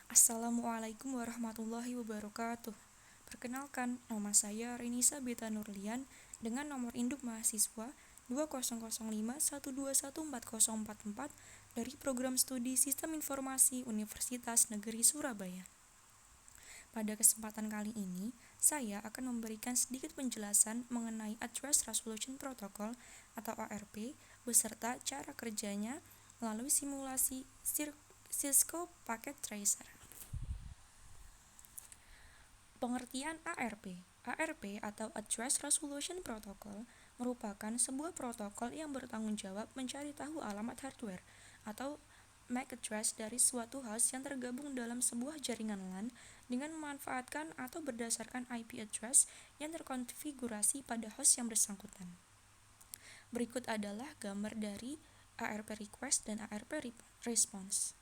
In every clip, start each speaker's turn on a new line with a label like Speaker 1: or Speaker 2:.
Speaker 1: Assalamualaikum warahmatullahi wabarakatuh. Perkenalkan, nama saya Renisa Beta Nurlian dengan nomor induk mahasiswa 20051214044 dari Program Studi Sistem Informasi Universitas Negeri Surabaya. Pada kesempatan kali ini, saya akan memberikan sedikit penjelasan mengenai Address Resolution Protocol atau ARP beserta cara kerjanya melalui simulasi Cisco Packet Tracer. Pengertian ARP. ARP atau Address Resolution Protocol merupakan sebuah protokol yang bertanggung jawab mencari tahu alamat hardware atau MAC address dari suatu host yang tergabung dalam sebuah jaringan LAN dengan memanfaatkan atau berdasarkan IP address yang terkonfigurasi pada host yang bersangkutan. Berikut adalah gambar dari ARP request dan ARP response.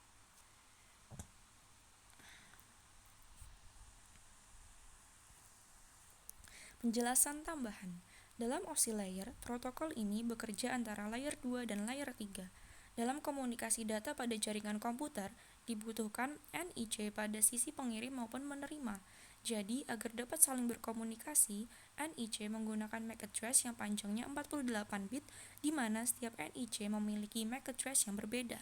Speaker 1: Penjelasan tambahan. Dalam OSI layer, protokol ini bekerja antara layer 2 dan layer 3. Dalam komunikasi data pada jaringan komputer, dibutuhkan NIC pada sisi pengirim maupun menerima. Jadi, agar dapat saling berkomunikasi, NIC menggunakan MAC address yang panjangnya 48 bit, di mana setiap NIC memiliki MAC address yang berbeda.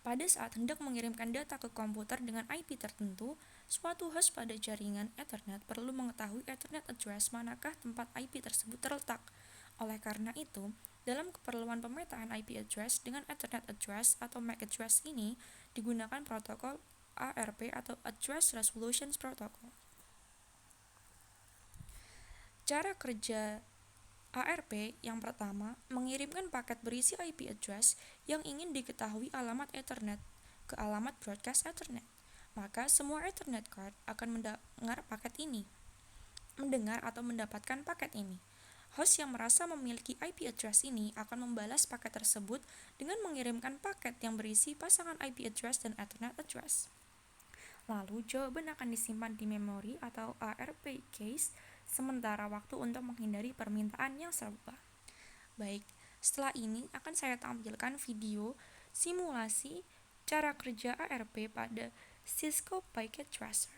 Speaker 1: Pada saat hendak mengirimkan data ke komputer dengan IP tertentu, suatu host pada jaringan Ethernet perlu mengetahui Ethernet address manakah tempat IP tersebut terletak. Oleh karena itu, dalam keperluan pemetaan IP address dengan Ethernet address atau MAC address ini digunakan protokol ARP atau Address Resolution Protocol. Cara kerja ARP yang pertama, mengirimkan paket berisi IP address yang ingin diketahui alamat Ethernet ke alamat broadcast Ethernet. Maka semua Ethernet card akan mendengar atau mendapatkan paket ini. Host yang merasa memiliki IP address ini akan membalas paket tersebut dengan mengirimkan paket yang berisi pasangan IP address dan Ethernet address. Lalu jawaban akan disimpan di memori atau ARP cache sementara waktu untuk menghindari permintaan yang serupa. Baik, setelah ini akan saya tampilkan video simulasi cara kerja ARP pada Cisco Packet Tracer.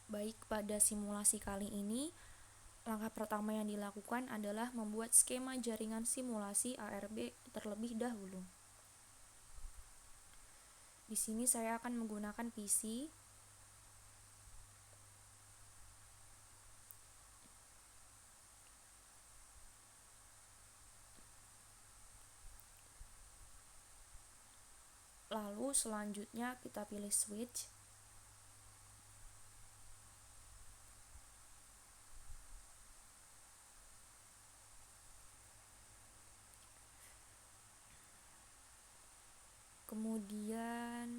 Speaker 1: Baik, pada simulasi kali ini, langkah pertama yang dilakukan adalah membuat skema jaringan simulasi ARP terlebih dahulu. Di sini saya akan menggunakan PC. Lalu selanjutnya kita pilih switch. Kemudian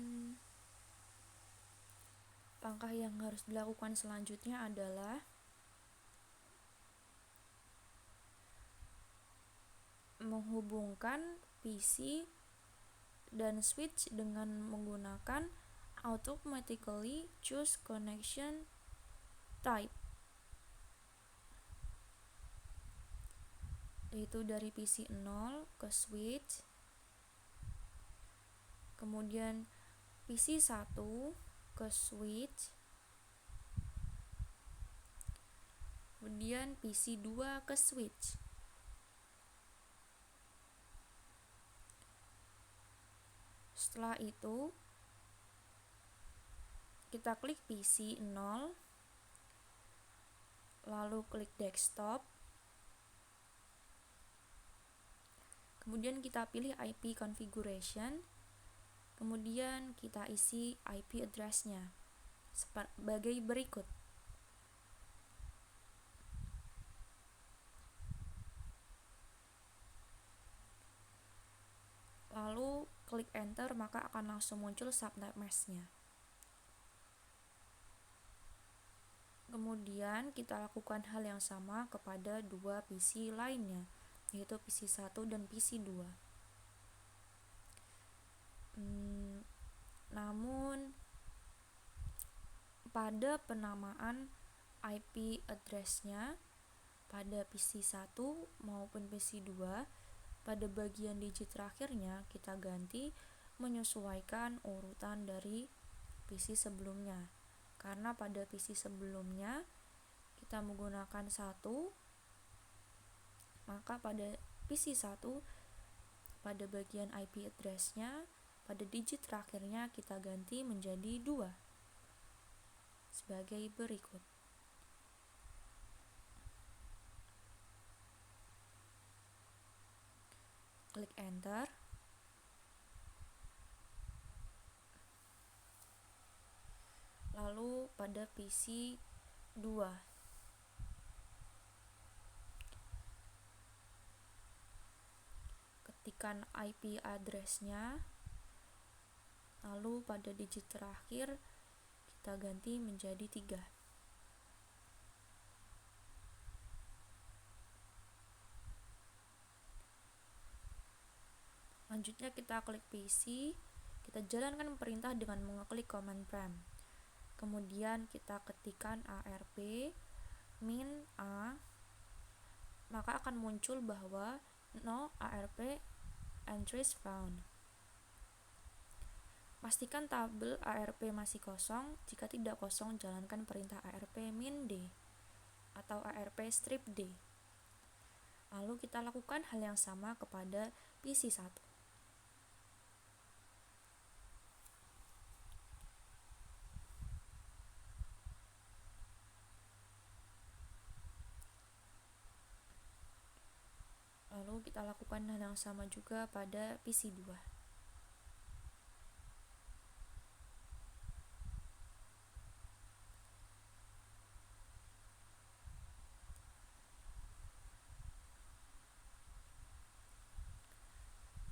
Speaker 1: langkah yang harus dilakukan selanjutnya adalah menghubungkan PC dan switch dengan menggunakan automatically choose connection type, yaitu dari PC 0 ke switch, kemudian PC 1 ke switch, kemudian PC 2 ke switch. Setelah itu kita klik PC 0, lalu klik desktop, kemudian kita pilih IP configuration, kemudian kita isi IP address-nya sebagai berikut. Lalu klik enter, maka akan langsung muncul subnet mask-nya. Kemudian kita lakukan hal yang sama kepada dua PC lainnya, yaitu PC 1 dan PC 2. Namun pada penamaan IP address-nya pada PC 1 maupun PC 2 Pada bagian digit terakhirnya kita ganti menyesuaikan urutan dari PC sebelumnya. Karena pada PC sebelumnya kita menggunakan 1, maka pada PC 1 pada bagian IP address-nya pada digit terakhirnya kita ganti menjadi 2 sebagai berikut. Klik enter. Lalu pada PC 2 ketikkan IP address-nya, lalu pada digit terakhir kita ganti menjadi 3. Selanjutnya kita klik PC, kita jalankan perintah dengan mengeklik command prompt. Kemudian kita ketikkan arp min a, maka akan muncul bahwa no arp entries found. Pastikan tabel arp masih kosong. Jika tidak kosong, jalankan perintah arp min d atau arp strip d. Lalu kita lakukan hal yang sama kepada PC 1. Lalu kita lakukan hal yang sama juga pada PC 2.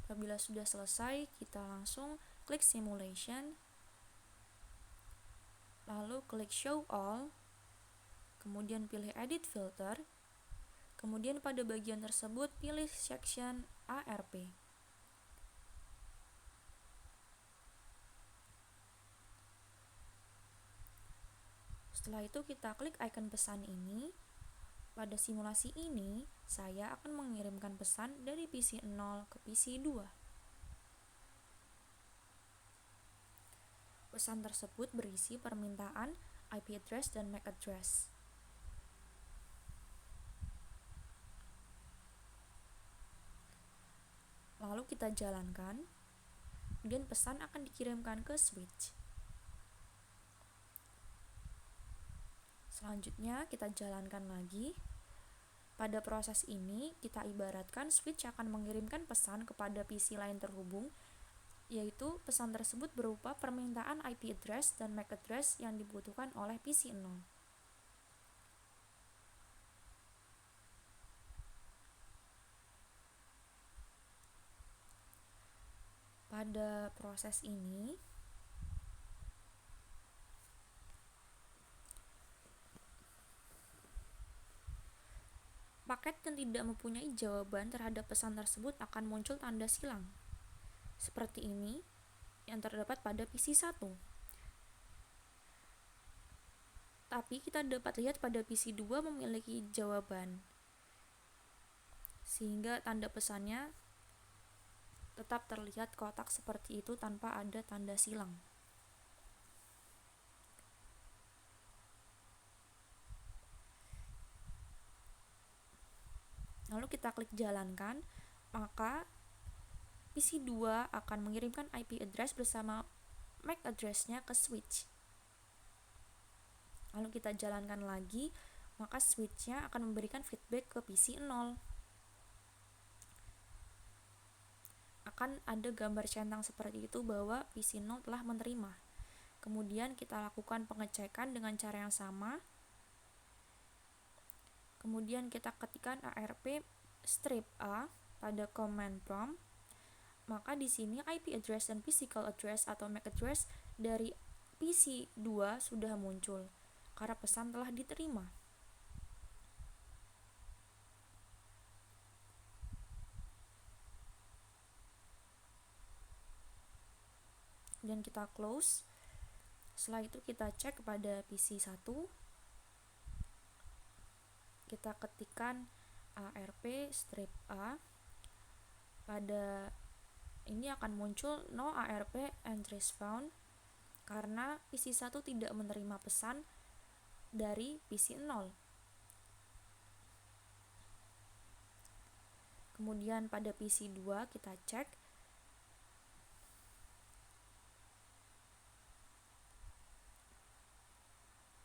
Speaker 1: Apabila sudah selesai, kita langsung klik simulation, lalu klik show all, kemudian pilih edit filter, kemudian pada bagian tersebut pilih section ARP. Setelah itu kita klik icon pesan ini. Pada simulasi ini, saya akan mengirimkan pesan dari PC 0 ke PC 2. Pesan tersebut berisi permintaan IP address dan MAC address. Lalu kita jalankan, kemudian pesan akan dikirimkan ke switch. Selanjutnya kita jalankan lagi. Pada proses ini, kita ibaratkan switch akan mengirimkan pesan kepada PC lain terhubung, yaitu pesan tersebut berupa permintaan IP address dan MAC address yang dibutuhkan oleh PC 0. Pada proses ini, paket yang tidak mempunyai jawaban terhadap pesan tersebut akan muncul tanda silang. Seperti ini yang terdapat pada PC 1. Tapi kita dapat lihat pada PC 2 memiliki jawaban, sehingga tanda pesannya tetap terlihat kotak seperti itu tanpa ada tanda silang. Lalu kita klik jalankan, maka PC 2 akan mengirimkan IP address bersama MAC address-nya ke switch. Lalu kita jalankan lagi, maka switch-nya akan memberikan feedback ke PC 0. Akan ada gambar centang seperti itu bahwa PC 0 telah menerima. Kemudian kita lakukan pengecekan dengan cara yang sama. Kemudian kita ketikkan arp strip a pada command prompt. Maka di sini IP address dan physical address atau MAC address dari PC 2 sudah muncul karena pesan telah diterima. Dan kita close. Setelah itu kita cek pada PC 1. Kita ketikkan arp strip a, pada ini akan muncul no ARP entries found karena PC1 tidak menerima pesan dari PC0. Kemudian pada PC2 kita cek,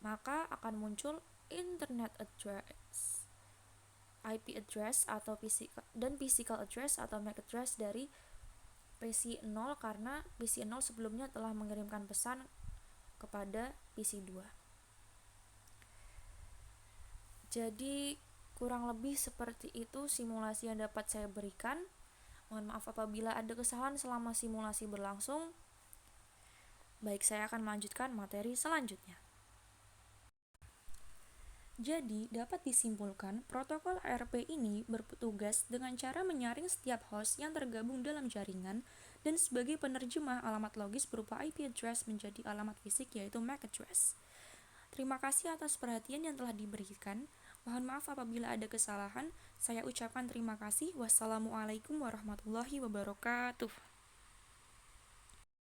Speaker 1: maka akan muncul internet address, IP address atau physical address atau MAC address dari PC0 karena PC0 sebelumnya telah mengirimkan pesan kepada PC2. Jadi kurang lebih seperti itu simulasi yang dapat saya berikan. Mohon maaf apabila ada kesalahan selama simulasi berlangsung. Baik, saya akan melanjutkan materi selanjutnya. Jadi, dapat disimpulkan, protokol ARP ini bertugas dengan cara menyaring setiap host yang tergabung dalam jaringan dan sebagai penerjemah alamat logis berupa IP address menjadi alamat fisik yaitu MAC address. Terima kasih atas perhatian yang telah diberikan. Mohon maaf apabila ada kesalahan. Saya ucapkan terima kasih. Wassalamualaikum warahmatullahi wabarakatuh.